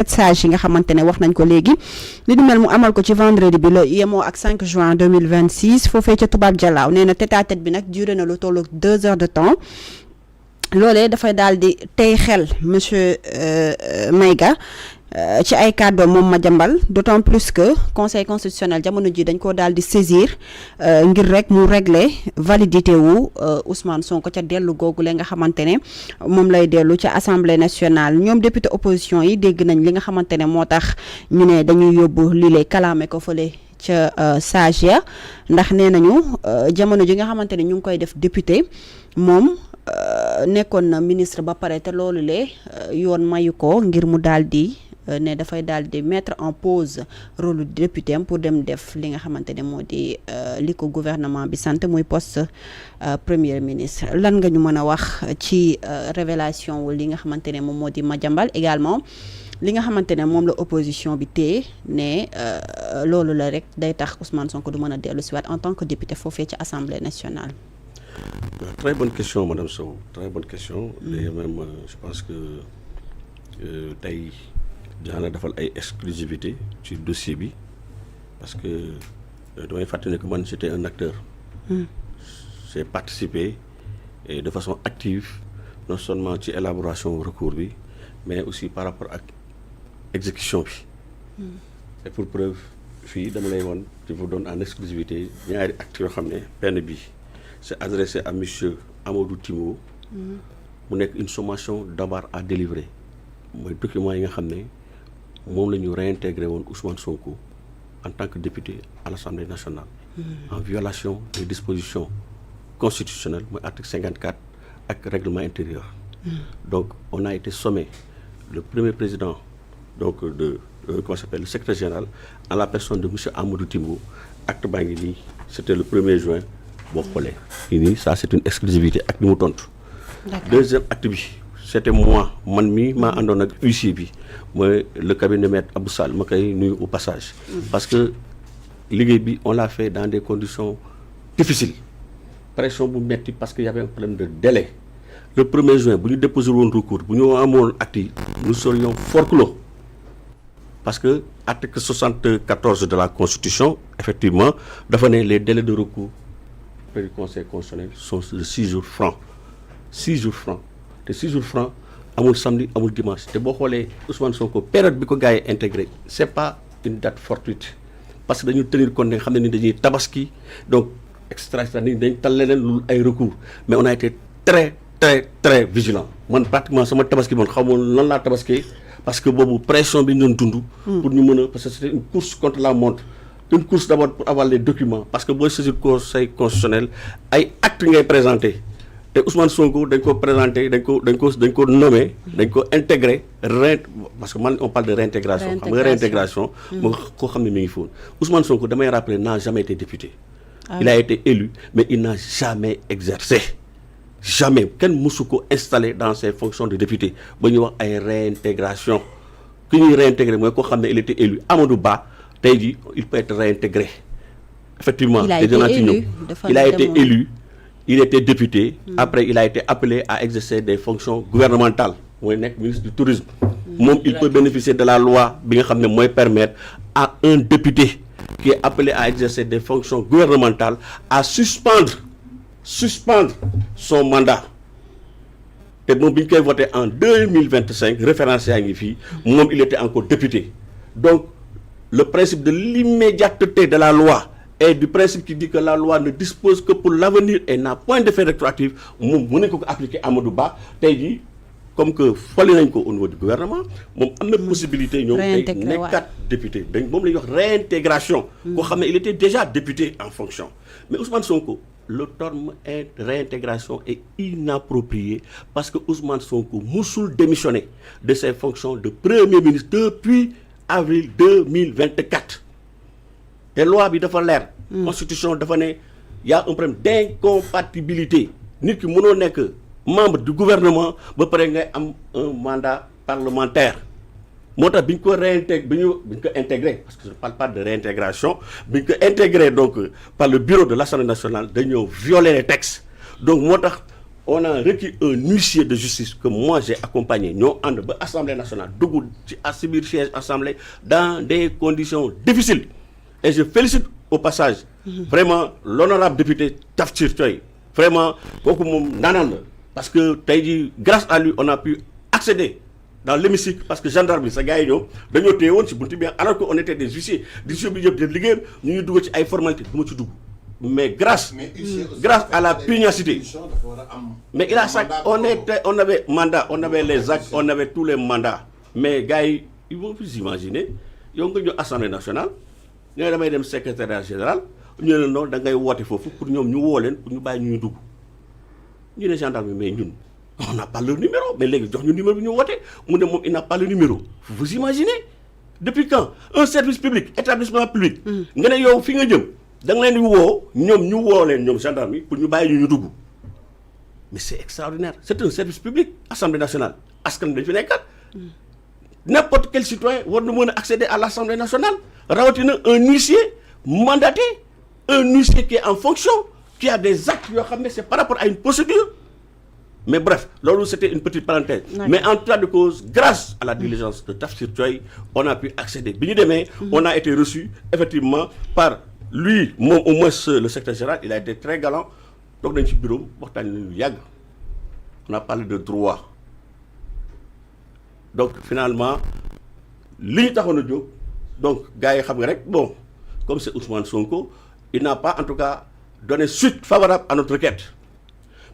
sages yi nga xamante ne wax nañ ko léegi li du mel mu amal ko ci vendredi bi la yemoo ak 5 juin 2026 foofee ca Toubab Dialaw nee na tête à tête bi nag duré na lu tollu 2 heures de temps loolee dafay daal di tey xel monsieur Maïga ci ay kàddoom moom Madiambal d'autant plus que conseil constitutionnel jamono ji dañ koo daal di saisir ngir rek mu régler validité wu Ousmane Sonko ca dellu googu la nga xamante ne moom lay dellu ca assemblée nationale ñoom député opposition yi dégg nañ li nga xamante ne moo tax ñu ne dañuy yóbbu lii lay kalaame ko fële ca sage ya ndax nee nañu jamono ji nga xamante ne ñu ngi koy def député moom nekkoon na ministre ba pare te loolu le yoon mayu ko ngir mu daal di ne dafay daal di mettre en pause rôle du député am pour dem def li nga xamante ne moo di li ko gouvernement bi sant muy poste premier ministre lan nga ñu mën a wax ci révélation wu li nga xamante ne moom moo di Madiambal également li nga xamante ne moom la opposition bi téye ne loolu la rek day tax Ousmane Sonko du mën a dellu si waat en tant que député foofee ci assemblée nationale. Très bonne question madame Sow, très bonne question. Et même je pense que tey dinaa defal ay exclusivité ci dossier bi parce que damay fàttali ne que man j'étais un acteur. J'ai participé et de façon active non seulement ci élaboration recours bi mais aussi par rapport ak exécution bi. Et pour preuve fii dama lay woon je vous donne en exclusivité ñaari actes yoo xam ne benn bi c'est adressé à monsieur Amadou Timo. mu nekk une sommation d'abord à délivrer mooy document yi nga xam ne moom la ñu réintégré woon Ousmane Sonko en tant que député à l'Assemblée nationale. En violation des dispositions constitutionnelles mooy article 54 ak règlement intérieur. Donc on a été sommé le premier président donc de comment ça s'appelle le secrétaire général en la personne de monsieur Amadou Timo acte baa ngi nii c'était le 1er juin boo xoolee. nii ça c'est une exclusivité ak ni mu tontu. Deuxième acte bi c'était moi man mi maa àndoon ak huissier bi mooy le cabinet maître Abou Sall ma koy nuyu au passage. Parce que liggéey bi on l'a fait dans des conditions difficiles pression bu metti parce que y avait un problème de délai. Le 1er juin bu ñu déposé woon recours bu ñu amoon acte yi nous serions forclos parce que article 74 de la constitution effectivement dafa ne les délais de recours près du conseil constitutionnel sont de 6 jours francs. 6 jours francs te 6 jours francs amul samedi amul dimanche te boo xoolee Ousmane Sonko période bi ko gars yi intégré c'est pas une date fortuite parce que dañu tenir compte ne xam ne ni dañuy tabaski donc extra ni dañ tal leneen lu ay recours mais on a été très vigilant man pratiquement sama tabaski man xaw ma lan laa tabaski parce que boobu pression bi ñu doon dund pour ñu mën a parce que c'était une course contre la montre une course d'abord pour avoir les documents parce que booy saisir conseil constitutionnel ay actes ngay présenter te Ousmane Sonko dañ ko présenté dañ ko nommé dañ ko intégré parce que man on parle de réintégration xam nga réintégration moo koo xam ne mi ngi foon Ousmane Sonko damay rappeler n'a jamais été député. Il a été élu mais il n'a jamais exercé jamais kenn mësu ko installé dans ses fonctions de député ba ñuy wax ay réintégration ki ñuy réintégré mooy koo xam ne il était élu Amadou Ba tey jii il peut être réintégré effectivement il a été élu il était député. Après il a été appelé à exercer des fonctions gouvernementales mooy nekk ministre du tourisme. moom il peut bénéficier de la loi bi nga xam ne mooy permettre à un député qui est appelé à exercer des fonctions gouvernementales à suspendre son mandat te moom bi ñu koy voté en 2025 référence yaa ngi fii moom il était encore député. Donc le principe de l'immédiateté de la loi et du principe qui dit que la loi ne dispose que pour l'avenir et n'a point d'effet rétroactif moom mën nañ ko appliquer Amadou Ba tey jii comme que fali nañ ko au niveau du gouvernement moom am na possibilité ñoom ay nekkat député dañ moom la ñuy wax réintégration koo xam ne il était déjà député en fonction mais Ousmane Sonko le terme réintégration est inapproprié parce que Ousmane Sonko musul démissionner de ses fonctions de premier ministre depuis avril 2024 te loi bi dafa leer. Constitution dafa ne y a un problème d'incompatibilité nit ki mënoo nekk membre du gouvernement ba pare ngay am un mandat parlementaire moo tax bi ñu ko intégré parce que je ne parle pas de réintégration bi ñu ko intégré donc par le bureau de l'Assemblée nationale dañoo violer les textes donc moo tax on a requis un huissier de justice que moi j'ai accompagné ñoo ànd ba assemblée nationale dugg ci biir siège assemblée dans des conditions difficiles et je félicite au passage vraiment l'honorable député Tafsir Thioye vraiment kooku moom naanaan la parce que tey jii grâce à lui on a pu accéder dans l'hémicycle parce que gendarme bi sa gars yi ñoom dañoo téye woon ci buntu bi alors que on était des huissiers di bi yëpp def liggéeyam ñu ngi dugg ci ay formalités du ma ci dugg mais grâce à la pugnacité mais il a ça on avait mandat on avait les actes on avait tous les mandats mais gars yi ils vont plus imaginer yow nga ñëw assemblée nationale ñu ne damay dem secrétariat général ñu ne non da ngay woote foofu pour ñoom ñu woo leen pour ñu bàyyi ñuy dugg ñu ne gendarme mais ñun on n'a pas le numéro mais léegi jox ñu numéro bi ñu woote mu ne moom il n'a pas le numéro vous imaginez depuis quand un service public établissement public nga ne yow fi nga jëm da nga leen di woo ñoom ñu woo leen ñoom gendarme yi pour ñu bàyyi ñu dugg mais c'est extraordinaire c'est un service public assemblée nationale askan dañu fi nekkat n'importe quel citoyen war na mën a accéder à l'assemblée nationale rawatina un huissier mandaté un huissier qui est en fonction qui a des actes yoo xam ne c'est par rapport à une procédure mais bref loolu c'était une petite parenthèse mais en tout cas de cause grâce à la diligence de Tafsir Thioye on a pu accéder bi ñu demee on a été reçu effectivement par lui moom au moins le secrétaire général il a été très galant toog nañ ci bureau waxtaan nañu yàgg on a parlé de droit donc finalement li ñu taxoon a jóg donc gars yi xam nga rek bon comme c'est Ousmane Sonko il n'a pas en tout cas donné suite favorable à notre requête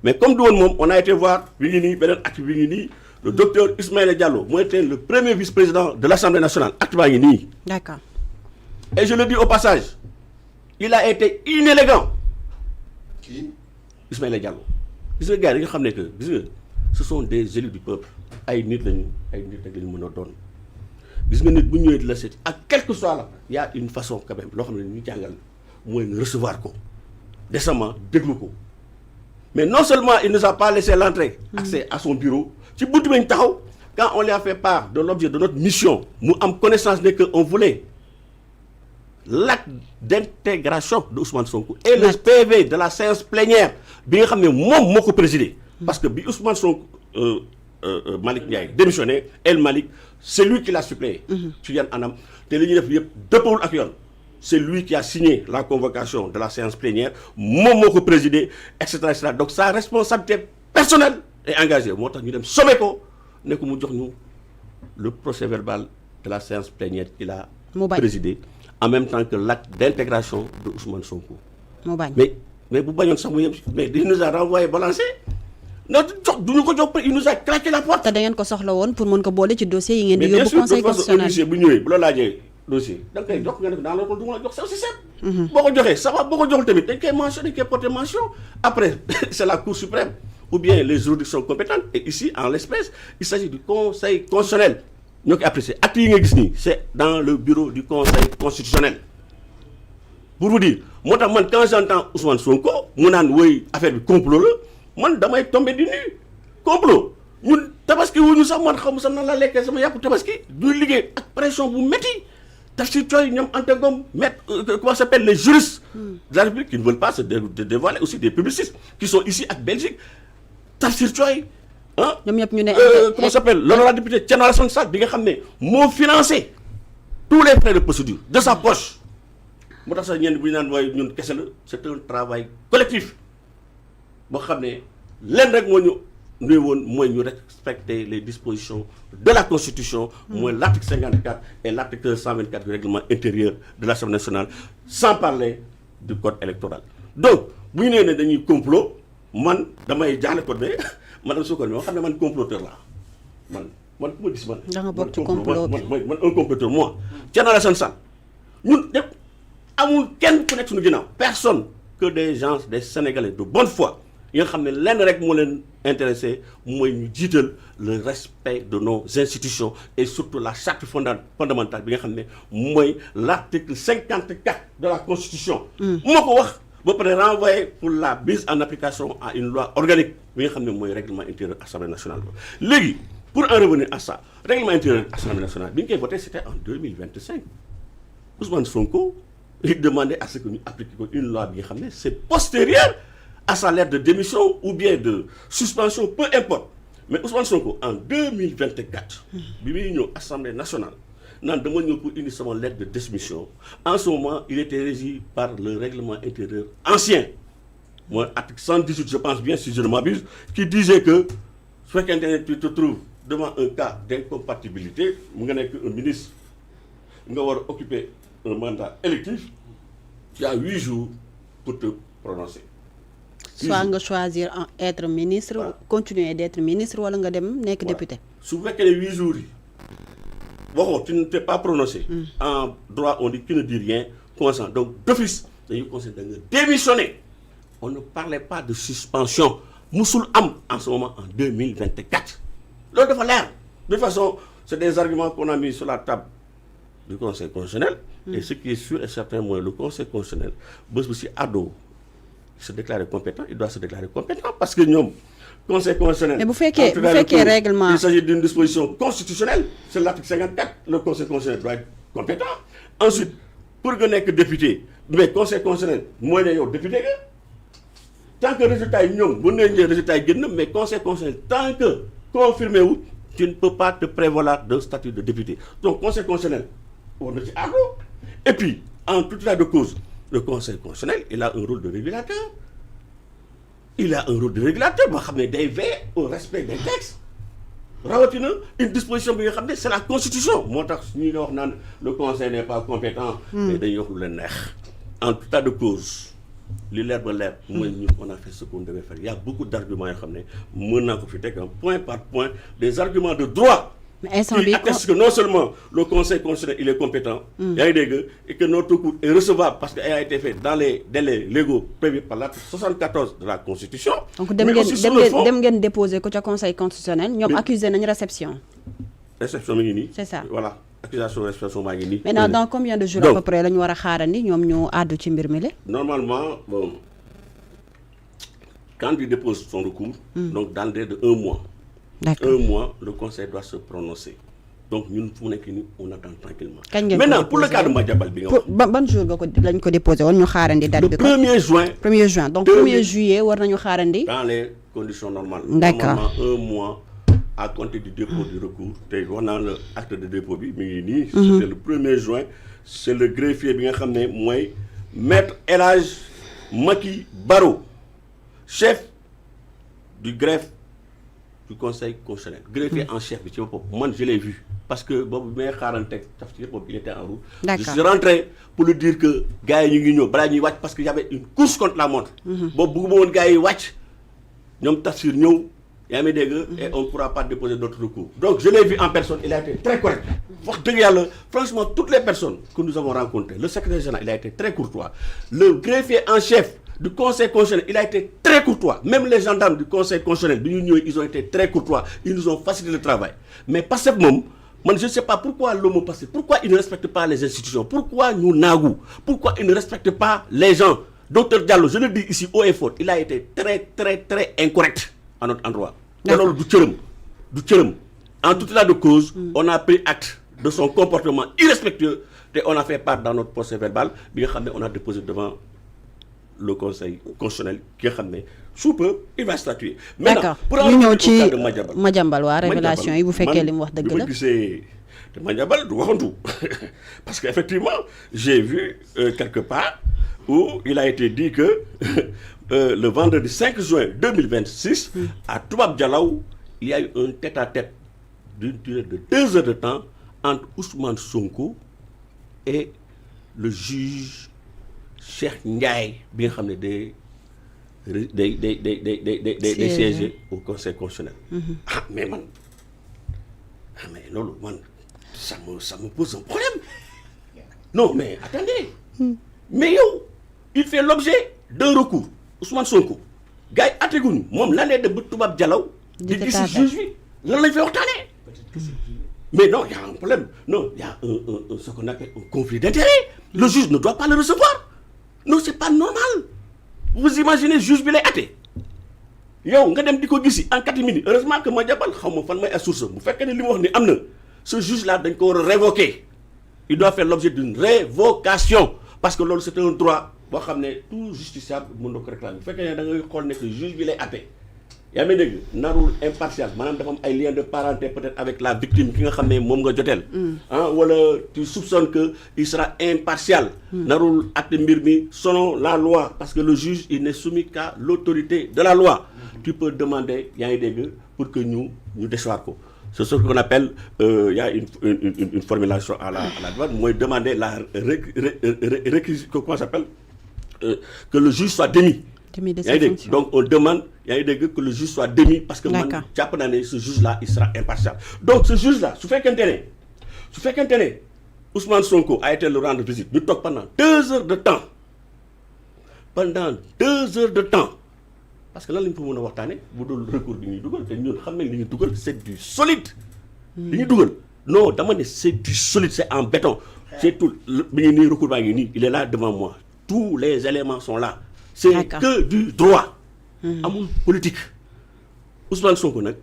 mais comme du woon moom on a été voir bi ngi nii beneen acte bi ngi nii le docteur Ismaïla Diallo moo été le premier vice-président de l'Assemblée nationale acte baa ngi nii. D'accord. Et je le dis au passage il a été inélégant. Qui? Ismaïla Diallo gis nga gars yi nga xam ne que gis nga ce sont des élus du peuple ay nit lañu rek lañu mën a doon gis nga nit bu ñëwee di la seeti ak quel que soit la y a une façon quand même loo xam ne ñu jàngal mooy nga recevoir ko décemment déglu ko mais non seulement il nous a pas laissé l'entrée accès à son bureau ci buntu bi ñu taxaw quand on lui a fait part de l'objet de notre mission mu am connaissance ne que on voulait l'acte d'intégration de Ousmane Sonko et le PV de la séance plénière bi nga xam ne moom moo ko présidé parce que bi Ousmane Sonko Malick Ndiaye démissionné El Malick c'est lui qui l'a suppléé ci yan anam te li ñuy def yëpp dëppawul ak yoon c'est lui qui a signé la convocation de la séance plénière moom moo ko présidé et cetera donc sa responsabilité personnelle est engagée moo tax ñu dem sommé ko ne ko mu jox ñu le procès verbal de la séance plénière qu'il a présidé en même temps que l'acte d'intégration de Ousmane Sonko. mais bu bañoon sax mu yem mais il nous a renvoyé balancé non jox du ñu ko jox il nous a claqué la porte. te da ngeen ko soxla woon pour mën ko boole ci dossier yi ngeen di yóbbu conseil constitutionnel. mais bien sûr bu ñëwee bu la laajee dossier da nga koy jox nga ne dans le ko du ma la jox c'est aussi simple. boo ko joxee ça va boo ko joxul tamit dañ koy mentionné dañ koy porter mention après c'est la Cour suprême ou bien les juridictions compétentes et ici en l'espèce il s'agit du conseil constitutionnel. ñoo koy apprécié actes yi nga gis nii c'est dans le bureau du conseil constitutionnel pour vous dire moo tax man quand j'entends Ousmane Sonko mu naan woy affaire bi complot la man damay tombé du nu complot ñun tabaski wuñu sax man xamu sax nan la lekkee sama yàpp tabaski duy liggéey ak pression bu métti Tafsir Thioye ñoom Anta Ngom maître comment s'appelle les juristes de la République qui ne veulent pas se dévoiler aussi des publicistes qui sont ici ak Belgique Tafsir Thioye ñoom ñëpp ñu ne comment s'appelle l'honorable député Thierno Alassane Sall bi nga xam ne moo financé tous les frais de procédure de sa poche moo tax sax ñenn bu ñu naan mooy ñun kese la c'est un travail collectif boo xam ne lenn rek moo ñu nuy woon mooy ñu respecter les dispositions de la Constitution mooy l'article 54 et l'article 124 du règlement intérieur de l'Assemblée nationale sans parler du code électoral donc bu ñu nee ne dañuy complot man damay jaale code bi madame Sokone moo xam ne man comploteur laa man ku ma gis man. da nga bokk ci complot bi man un comploteur moi. Thierno Alassane Sall ñun de amul kenn ku nekk suñu ginnaaw personne que des gens des Sénégalais de bonne foi yi nga xam ne lenn rek moo leen intéressé mooy ñu jiital le respect de nos institutions et surtout la charte fondamentale bi nga xam ne mooy l'article 54 de la Constitution. moo ko wax. ba pare renvoyer pour la mise en application à une loi organique bi nga xam ne mooy règlement intérieur Assemblée nationale léegi pour en revenir à ça règlement intérieur Assemblée nationale bi ñu koy voté c'était en 2025 Ousmane Sonko il demandait à ce que ñu appliquer ko une loi bi nga xam ne c'est postérieur à sa lettre de démission ou bien de suspension, peu importe. Mais Ousmane Sonko, en 2024, bi muy ñëw Assemblée nationale, naan dama ñëw pour indi sama lettre de démission. En ce moment, il était régi par le règlement intérieur ancien. Moi, article 118, je pense bien, si je ne m'abuse, qui disait que, soit tu te trouves devant un cas d'incompatibilité, mu nga nekk un ministre, nga war a occuper un mandat électif, tu as 8 jours pour te prononcer. soit nga choisir être ministre, continuer d'être ministre, wala nga dem nekk député. Su fekkee ne 8 jours yi waxoo, tu ne t'es pas prononcé. En droit, on dit qu'il ne dit rien, consent. Donc, d'office, dañuy conseiller da nga démissionner. On ne parlait pas de suspension. Moussoul am en ce moment en 2024. Loolu dafa leer. De toute façon, c'est des arguments qu'on a mis sur la table du Conseil constitutionnel. Et ce qui est sûr et certain, moi, le Conseil constitutionnel, bés bu si àddoo se déclarer compétent, il doit se déclarer compétent parce que ñoom Conseil constitutionnel. Mais bu fekkee règlement. Il s'agit d'une disposition constitutionnelle, c'est l'article 54. Le Conseil constitutionnel doit être compétent. Ensuite, pour nga nekk député, mais Conseil constitutionnel mooy ne yow député nga. Tant que résultat yi ñoom mën nañu résultat yi génn, mais Conseil constitutionnel tant que confirmé wu, tu ne peux pas te prévaloir d'un statut de député. Donc Conseil constitutionnel war na ci àddoo. Et puis, en tout état de cause, le Conseil constitutionnel, il a un rôle de régulateur. Il a un rôle de régulateur boo xam ne day veiller au respect des textes. Rawatina une disposition bi nga xam ne c'est la Constitution. Moo tax ñi nga wax naan le Conseil n'est pas compétent. mais dañuy wax lu leen neex. En tout état de cause, li leer ba leer mooy ñun on a fait ce qu'on devait faire. Il y a beaucoup d'arguments yoo xam ne mën naa ko fi teg point par point, des arguments de droit. Mais instant qui atteste que non seulement le Conseil constitutionnel il est compétent, et que notre recours est recevable parce qu'il a été fait dans les délais légaux prévus par l'article 74 de la Constitution. Donc dem ngeen déposer ko ca Conseil constitutionnel, ñoom accusé nañ réception. Réception mi ngi nii. C'est ça. Voilà, accusation réception maa ngi nii. Maintenant, dans combien de jours à peu près la ñu war a xaarandi ñoom ñu àddu ci mbir mi la? Normalement, bon, quand il dépose son recours, donc dans le délai de 1 mois. D'accord. 1 mois, le Conseil doit se prononcer. Donc ñun fu mu nekk nii on attend tranquillement. Maintenant pour le cas de Madiambal bi nga wax. ban jour nga ko lañ ko déposé woon ñu xaarandi date bi. Le 1er juin. 1er juin donc 1er juillet war nañu xaarandi. Dans les conditions normales. D'accord. Normalement 1 mois à compter du dépôt du recours. tey wax naa la acte de dépôt bi mi ngi nii. C'était le 1er juin. C'est le greffier bi nga xam ne mooy maître El Hadj Macky Baro, chef du greffe du Conseil constitutionnel. Greffier en chef bi ci boppam man je l'ai vu. Parce que boobu bi may xaarante tafsir boobu il était en route. D'accord. Je suis rentré pour lui dire que gars yi ñu ngi ñëw balaa ñuy wàcc parce que y avait une course contre la montre. boobu bëgguma woon gars yi wàcc ñoom tafsir ñëw yaa ngi dégg et on ne pourra pas déposer d'autres recours. Donc je l'ai vu en personne, il a été très correct. wax dëgg yàlla franchement toutes les personnes que nous avons rencontrées, le secrétaire général il a été très courtois, le greffier en chef du Conseil constitutionnel il a été très courtois, même les gendarmes du Conseil constitutionnel bi ñu ñëwee ils ont été très courtois, ils nous ont facilité le travail. Mais Pastef moom man je ne sais pas pourquoi l'homme Pastef, pourquoi il ne respecte pas les institutions, pourquoi ñu naagu, pourquoi il ne respecte pas les gens. Docteur Diallo, je le dis ici haut et fort, il a été très incorrect à notre endroit. te loolu du cëram en tout état de cause on a pris acte de son comportement irrespectueux et on a fait part dans notre procès verbal bi nga xam ne on a déposé devant le Conseil constitutionnel ki nga xam ne sous peu il va statuer. D'accord, ñu ñëw ci Madiambal waa révélation yi bu fekkee li mu wax dëgg la. bi ma gisee te Madiambal du waxantu parce que effectivement j'ai vu quelque part où il a été dit que le vendredi 5 juin 2026 à Toubab Dialaw il y a eu un tête-à-tête d'une durée de 2 heures de temps entre Ousmane Sonko et le juge Cheikh Ndiaye bi nga xam ne day siéger au Conseil constitutionnel. Mais man mais loolu man ça me pose un problème. Non mais attendez. Mais yow il fait l'objet d'un recours Ousmane Sonko gars yi atteguñu moom lan lay def ba Toubab Dialaw di gis juge bi lan lañ fay waxtaanee. Mais non, il y a un problème. Non, il y a ce qu'on appelle un conflit d'intérêt. Le juge ne doit pas le recevoir. Non, c'est pas normal. Vous imaginez juge bi lay atte yow nga dem di ko gisi en catimini. Heureusement que Madiambal xaw ma fan may ay source bu fekkee ne li mu wax ni am na ce juge là dañ ko war a révoquer. Il doit faire l'objet d'une révocation parce que loolu c'est un droit boo xam ne tout justiciable mën na ko réclamer bu fekkee ne da ngay xool ne que juge bi lay atte yaa ngi dégg narul impartial maanaam dafa am ay liens de parenté peut-être avec la victime ki nga xam ne moom nga joteel. Wala tu soupçonnes que il sera impartial. narul atte mbir mi selon la loi parce que le juge il n'est soumis qu'à l'autorité de la loi. Tu peux demander yaa ngi dégg pour que ñu déchoir ko. C'est ce qu'on appelle, il y a une formulation à la droite, moi demander la réquisition, comment ça s'appelle, que le juge soit démis. De ses fonctions. Donc on demande que le juge soit démis parce que ce juge-là, il sera impartial. Donc ce juge-là, su fekkente ne Ousmane Sonko a été le rendre visite, ñu toog pendant 2 heures de temps. Pendant 2 heures de temps. Parce que lan la ñu fa mën a waxtaane bu dul recours bi ñuy dugal te ñun xam nañ li ñuy dugal c'est du solide. li ñuy dugal non dama ne c'est du solide c'est en béton. c'est tout bi ngi nii recours baa ngi nii il est là devant moi tous les éléments sont là. c'est que du droit. amul politique. Ousmane Sonko nag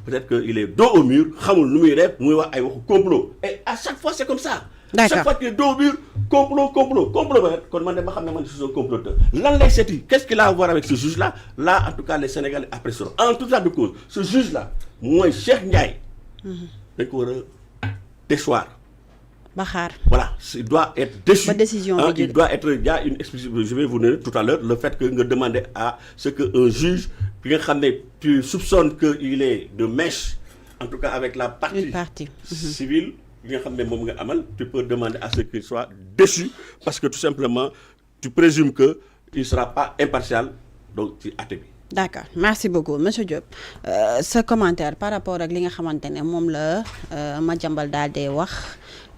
peut-être que il est dos au mur xamul nu muy def muy wax ay waxu complot et à chaque fois c'est comme ça. Chaque fois qu'il est dos au mur complot ba kon man de ma xam ne man je suis un comploteur lan lay seeti qu'est-ce qu'il a à voir avec ce juge là en tout cas les Sénégalais apprécieront en tout cas de cause ce juge là mooy Cheikh Ndiaye dañ ko war a déchoir ba xaar voilà il doit être déchu ba décision bi il doit être il y a une explication je vais vous donner tout à l'heure le fait que nga demander à ce que un juge bi nga xam ne tu soupçonnes que il est de mèche en tout cas avec la partie civile li nga xam ne moom nga amal tu peux demander à ce qu'il soit déchu parce que tout simplement tu présumes que il sera pas impartial donc ci àtte bi. D'accord merci beaucoup monsieur Diop ce commentaire par rapport ak li nga xamante ne moom la Madiambal daal dee wax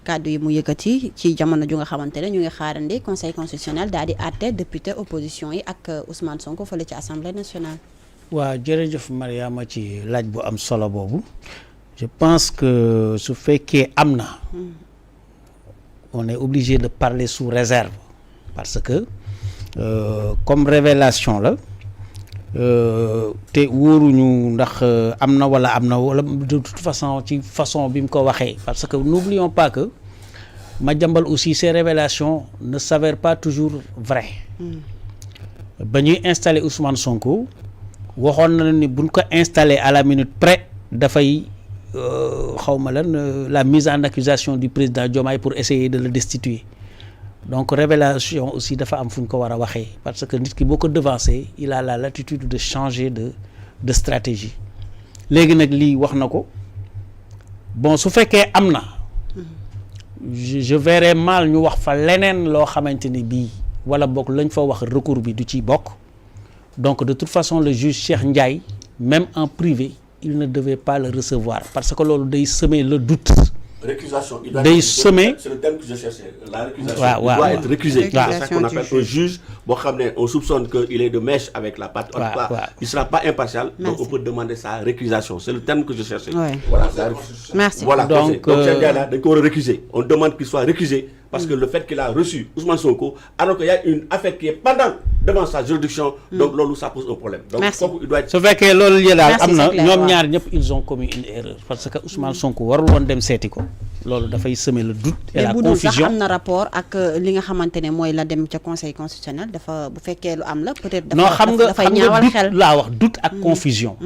kàddu yi mu yëkkati ci jamono ju nga xamante ne ñu ngi xaarandi conseil constitutionnel daal di àtte député opposition yi ak Ousmane Sonko fële ci assemblée nationale. waaw jërëjëf Mariama ci laaj bu am solo boobu. Je pense que su fekkee am na on est obligé de parler sous réserve parce que comme révélation la te wóoruñu ndax am na wala de toute façon ci façon bi mu ko waxee parce que n'oublions pas que Madiambal aussi ces révélations ne s'avèrent pas toujours vraies ba ñuy installer Ousmane Sonko waxoon na ni buñ ko installer à la minute près dafay xawma lan la mise en accusation du président Diomaye pour essayer de le destituer donc révélation aussi dafa am fu ñu ko war a waxee parce que nit ki boo ko devancer il a la latitude de changer de stratégie léegi nag lii wax na ko bon su fekkee am na je verrais mal ñu wax fa leneen loo xamante ni bii wala bokk lañ fa wax recours bi du ci bokk donc de toute façon le juge Cheikh Ndiaye même en privé il ne devait pas le recevoir parce que loolu day semer le doute. Récusation. day semer. C'est le terme que je cherchais. La récusation. il doit être récusé. C'est ça qu'on appelle un juge. Boo xam ne on soupçonne qu'il est de mèche avec la partie. Il sera pas impartial. Donc on peut demander sa récusation. C'est le terme que je cherchais. Voilà. Merci. Voilà. Donc Cheikh Ndiaye là dañ ko war a récuser. On demande qu'il soit récusé parce que le fait qu'il a reçu Ousmane Sonko alors qu'il y a une affaire qui est pendante devant sa juridiction. Donc loolu ça pose un problème. Donc kooku il doit être. su fekkee loolu yëpp daal am na ñoom ñaar ñëpp ils ont commis une erreur parce que Ousmane Sonko warul woon dem seeti ko loolu dafay semer le doute et la confusion. mais bu dul sax am na rapport ak li nga xamante ne mooy la dem ca conseil constitutionnel dafa bu fekkee lu am la peut-être. non xam nga dafay ñaawal xel doute laa wax doute ak confusion.